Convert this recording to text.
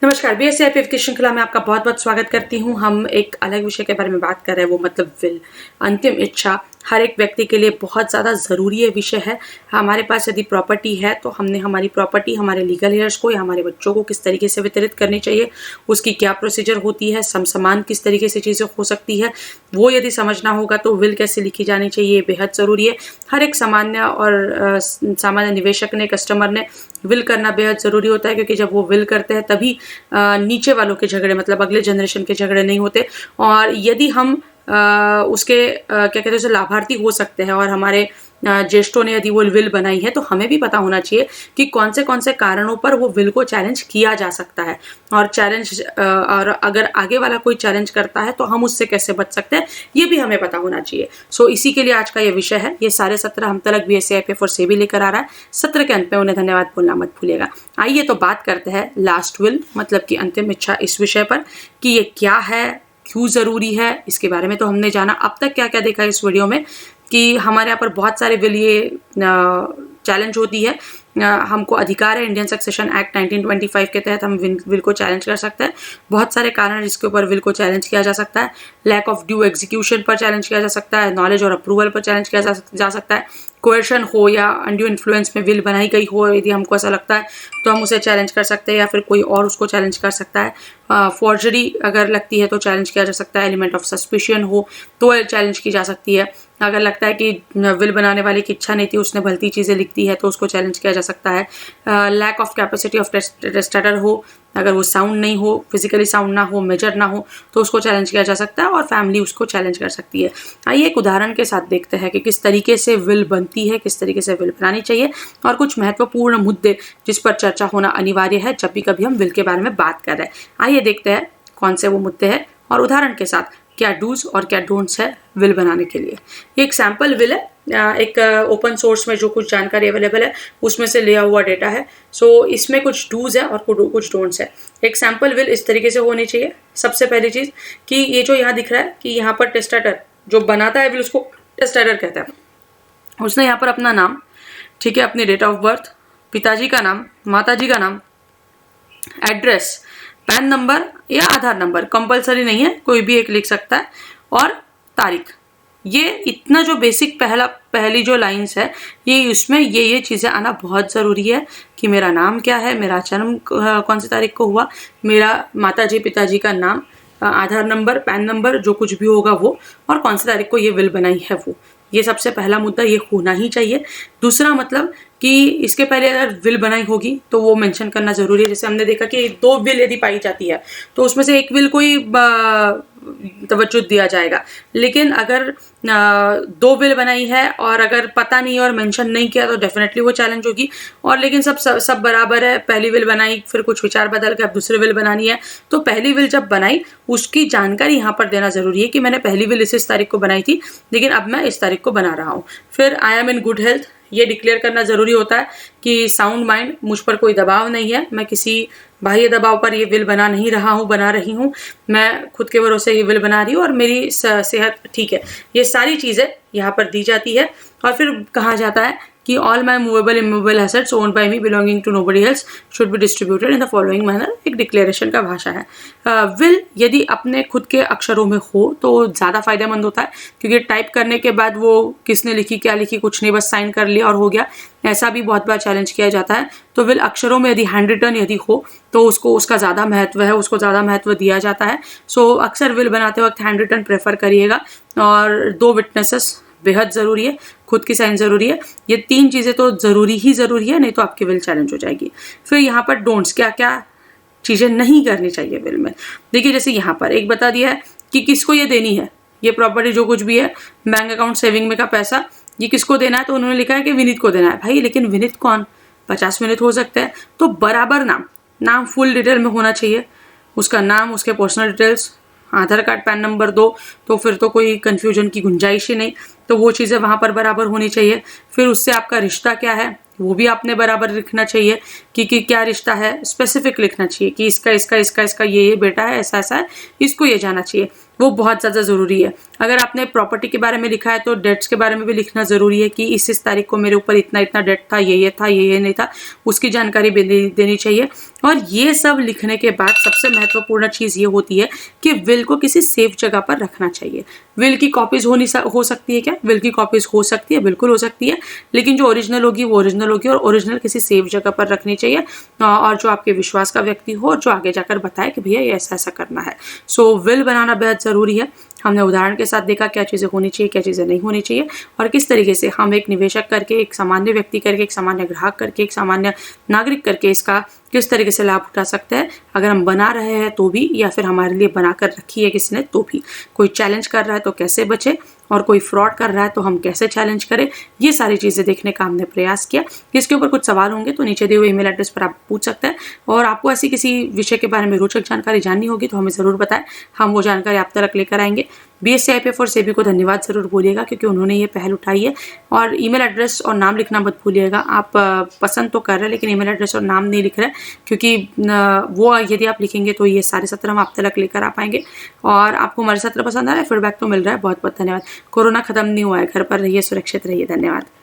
नमस्कार, बीएससी की श्रृंखला में आपका बहुत बहुत स्वागत करती हूँ। हम एक अलग विषय के बारे में बात कर रहे हैं, वो मतलब विल, अंतिम इच्छा। हर एक व्यक्ति के लिए बहुत ज़्यादा ज़रूरी ये विषय है। हमारे पास यदि प्रॉपर्टी है तो हमने हमारी प्रॉपर्टी हमारे लीगल हेयर्स को या हमारे बच्चों को किस तरीके से वितरित करनी चाहिए, उसकी क्या प्रोसीजर होती है, समसमान किस तरीके से चीज़ें हो सकती है, वो यदि समझना होगा तो विल कैसे लिखी जानी चाहिए, बेहद ज़रूरी है। हर एक सामान्य निवेशक ने, कस्टमर ने विल करना बेहद ज़रूरी होता है, क्योंकि जब वो विल करते हैं तभी नीचे वालों के झगड़े, मतलब अगले जनरेशन के झगड़े नहीं होते। और यदि हम उसके क्या कहते हैं, उसे लाभार्थी हो सकते हैं और हमारे ज्येष्ठों ने यदि वो विल बनाई है तो हमें भी पता होना चाहिए कि कौन से कारणों पर वो विल को चैलेंज किया जा सकता है, और अगर आगे वाला कोई चैलेंज करता है तो हम उससे कैसे बच सकते हैं, ये भी हमें पता होना चाहिए। सो इसी के लिए आज का ये विषय है। ये सारे सत्र हम तलक BSc और सेबी लेकर आ रहा है। सत्र के अंत में उन्हें धन्यवाद बोलना मत भूलिएगा। आइए तो बात करते हैं लास्ट विल, मतलब कि अंतिम इच्छा, इस विषय पर कि ये क्या है, क्यों ज़रूरी है। इसके बारे में तो हमने जाना। अब तक क्या क्या देखा इस वीडियो में कि हमारे यहाँ पर बहुत सारे विल ये चैलेंज होती है। हमको अधिकार है, इंडियन सक्सेशन एक्ट 1925 के तहत हम विल को चैलेंज कर सकते हैं। बहुत सारे कारण हैं जिसके ऊपर विल को चैलेंज किया जा सकता है। लैक ऑफ ड्यू एग्जीक्यूशन पर चैलेंज किया जा सकता है, नॉलेज और अप्रूवल पर चैलेंज किया जा सकता है, कोएर्शन हो या अनड्यू इन्फ्लुएंस में विल बनाई गई हो, यदि हमको ऐसा लगता है तो हम उसे चैलेंज कर सकते हैं, या फिर कोई और उसको चैलेंज कर सकता है। फॉर्जरी अगर लगती है तो चैलेंज किया जा सकता है। एलिमेंट ऑफ सस्पिशन हो तो चैलेंज की जा सकती है। अगर लगता है कि विल बनाने वाले की इच्छा नहीं थी, उसने भलती चीज़ें लिख दी है, तो उसको चैलेंज किया जा सकता है। Lack of capacity of testator हो, अगर वो साउंड नहीं हो, फिजिकली साउंड ना हो, मेजर ना हो, तो उसको चैलेंज किया जा सकता है और फैमिली उसको चैलेंज कर सकती है। आइए एक उदाहरण के साथ देखते हैं कि किस तरीके से विल बनती है, किस तरीके से विल बनानी चाहिए, और कुछ महत्वपूर्ण मुद्दे जिस पर चर्चा होना अनिवार्य है जब भी कभी हम विल के बारे में बात कर रहे हैं। आइए देखते हैं कौन से वो मुद्दे हैं और उदाहरण के साथ क्या डूज और क्या डोंट्स है विल बनाने के लिए। ये एक सैम्पल विल है, एक ओपन सोर्स में जो कुछ जानकारी अवेलेबल है उसमें से लिया हुआ डेटा है। सो इसमें कुछ डूज है और कुछ डोंट्स है। एक सैम्पल विल इस तरीके से होनी चाहिए। सबसे पहली चीज़ कि ये जो यहाँ दिख रहा है कि यहाँ पर टेस्टेटर जो बनाता है विल, उसको टेस्टेटर कहता है। उसने यहाँ पर अपना नाम, ठीक है, अपनी डेट ऑफ बर्थ, पिताजी का नाम, माताजी का नाम, एड्रेस, पैन नंबर या आधार नंबर, कंपलसरी नहीं है, कोई भी एक लिख सकता है, और तारीख। ये इतना जो बेसिक पहली जो लाइंस है, ये उसमें ये चीज़ें आना बहुत ज़रूरी है कि मेरा नाम क्या है, मेरा जन्म कौन सी तारीख को हुआ, मेरा माताजी पिताजी का नाम, आधार नंबर, पैन नंबर, जो कुछ भी होगा वो, और कौन सी तारीख को ये विल बनाई है वो। ये सबसे पहला मुद्दा ये होना ही चाहिए। दूसरा मतलब कि इसके पहले अगर विल बनाई होगी तो वो मेंशन करना ज़रूरी है। जैसे हमने देखा कि 2 विल यदि पाई जाती है तो उसमें से एक विल को ही तवज्जो दिया जाएगा, लेकिन अगर 2 विल बनाई है और अगर पता नहीं और मेंशन नहीं किया तो डेफिनेटली वो चैलेंज होगी। और लेकिन सब बराबर है, पहली विल बनाई, फिर कुछ विचार बदल के अब दूसरी विल बनानी है, तो पहली विल जब बनाई उसकी जानकारी यहाँ पर देना ज़रूरी है कि मैंने पहली विल इस तारीख को बनाई थी, लेकिन अब मैं इस तारीख को बना रहा हूँ। फिर I am in good health, ये डिक्लेयर करना ज़रूरी होता है कि साउंड माइंड, मुझ पर कोई दबाव नहीं है, मैं किसी बाह्य दबाव पर ये विल बना रही हूँ, मैं खुद के भरोसे ये विल बना रही हूँ और मेरी सेहत ठीक है। ये सारी चीज़ें यहाँ पर दी जाती है। और फिर कहा जाता है कि all my movable immovable assets owned by me belonging to nobody else should be distributed in the following manner. एक डिक्लेरेशन का भाषा है। विल यदि अपने खुद के अक्षरों में हो तो ज़्यादा फायदेमंद होता है, क्योंकि टाइप करने के बाद वो किसने लिखी, क्या लिखी, कुछ नहीं, बस साइन कर लिया और हो गया, ऐसा भी बहुत बार चैलेंज किया जाता है। तो विल अक्षरों में यदि हैंड रिटन यदि हो तो उसका ज़्यादा महत्व है, उसको ज़्यादा महत्व दिया जाता है। सो अक्सर विल बनाते वक्त हैंड रिटन प्रेफर करिएगा, और 2 विटनेसेस बेहद ज़रूरी है, खुद की साइन ज़रूरी है। ये 3 चीज़ें तो ज़रूरी है, नहीं तो आपकी विल चैलेंज हो जाएगी। फिर यहाँ पर डोंट्स, क्या क्या चीज़ें नहीं करनी चाहिए विल में। देखिए जैसे यहाँ पर एक बता दिया है कि किसको ये देनी है, ये प्रॉपर्टी जो कुछ भी है, बैंक अकाउंट, सेविंग में का पैसा, ये किसको देना है, तो उन्होंने लिखा है कि विनीत को देना है। भाई लेकिन विनीत कौन, 50 विनीत हो सकते हैं, तो बराबर नाम फुल डिटेल में होना चाहिए, उसका नाम, उसके पर्सनल डिटेल्स, आधार कार्ड, पैन नंबर दो, तो फिर तो कोई कन्फ्यूजन की गुंजाइश ही नहीं, तो वो चीज़ें वहाँ पर बराबर होनी चाहिए। फिर उससे आपका रिश्ता क्या है वो भी आपने बराबर लिखना चाहिए कि क्या रिश्ता है, स्पेसिफिक लिखना चाहिए कि इसका ये बेटा है, ऐसा है, इसको ये जाना चाहिए, वो बहुत ज़्यादा ज़रूरी है। अगर आपने प्रॉपर्टी के बारे में लिखा है तो डेट्स के बारे में भी लिखना ज़रूरी है कि इस तारीख को मेरे ऊपर इतना इतना डेट था, ये था, ये नहीं था, उसकी जानकारी भी देनी चाहिए। और ये सब लिखने के बाद सबसे महत्वपूर्ण चीज़ ये होती है कि विल को किसी सेफ जगह पर रखना चाहिए। विल की कॉपीज़ हो सकती है क्या? विल की कॉपीज़ हो सकती है, बिल्कुल हो सकती है, लेकिन जो ओरिजिनल होगी वो ओरिजिनल होगी और ओरिजिनल किसी सेफ जगह पर रखनी चाहिए और जो आपके विश्वास का व्यक्ति हो, जो आगे जाकर बताए कि भैया ये ऐसा ऐसा करना है। सो विल बनाना बेहद ज़रूरी है। हमने उदाहरण के साथ देखा क्या चीज़ें होनी चाहिए, क्या चीज़ें नहीं होनी चाहिए और किस तरीके से हम एक निवेशक करके, एक सामान्य व्यक्ति करके, एक सामान्य ग्राहक करके, एक सामान्य नागरिक करके इसका किस तरीके से लाभ उठा सकते हैं, अगर हम बना रहे हैं तो भी या फिर हमारे लिए बना कर रखी है किसी ने तो भी। कोई चैलेंज कर रहा है तो कैसे बचे और कोई फ्रॉड कर रहा है तो हम कैसे चैलेंज करें, ये सारी चीज़ें देखने का हमने प्रयास किया। इसके ऊपर कुछ सवाल होंगे तो नीचे दिए हुए ईमेल एड्रेस पर आप पूछ सकते हैं और आपको ऐसी किसी विषय के बारे में रोचक जानकारी जाननी होगी तो हमें ज़रूर बताएं, हम वो जानकारी आप तक लेकर आएंगे। BSc IPF और सेबी को धन्यवाद ज़रूर बोलिएगा क्योंकि उन्होंने ये पहल उठाई है। और ईमेल एड्रेस और नाम लिखना मत भूलिएगा। आप पसंद तो कर रहे हैं लेकिन ईमेल एड्रेस और नाम नहीं लिख रहे क्योंकि वो यदि आप लिखेंगे तो ये सारे सत्र हम आप तक लेकर आ पाएंगे। और आपको हमारे सत्र पसंद आ रहा है, फीडबैक तो मिल रहा है, बहुत बहुत धन्यवाद। कोरोना खत्म नहीं हुआ है, घर पर रहिए, सुरक्षित रहिए। धन्यवाद।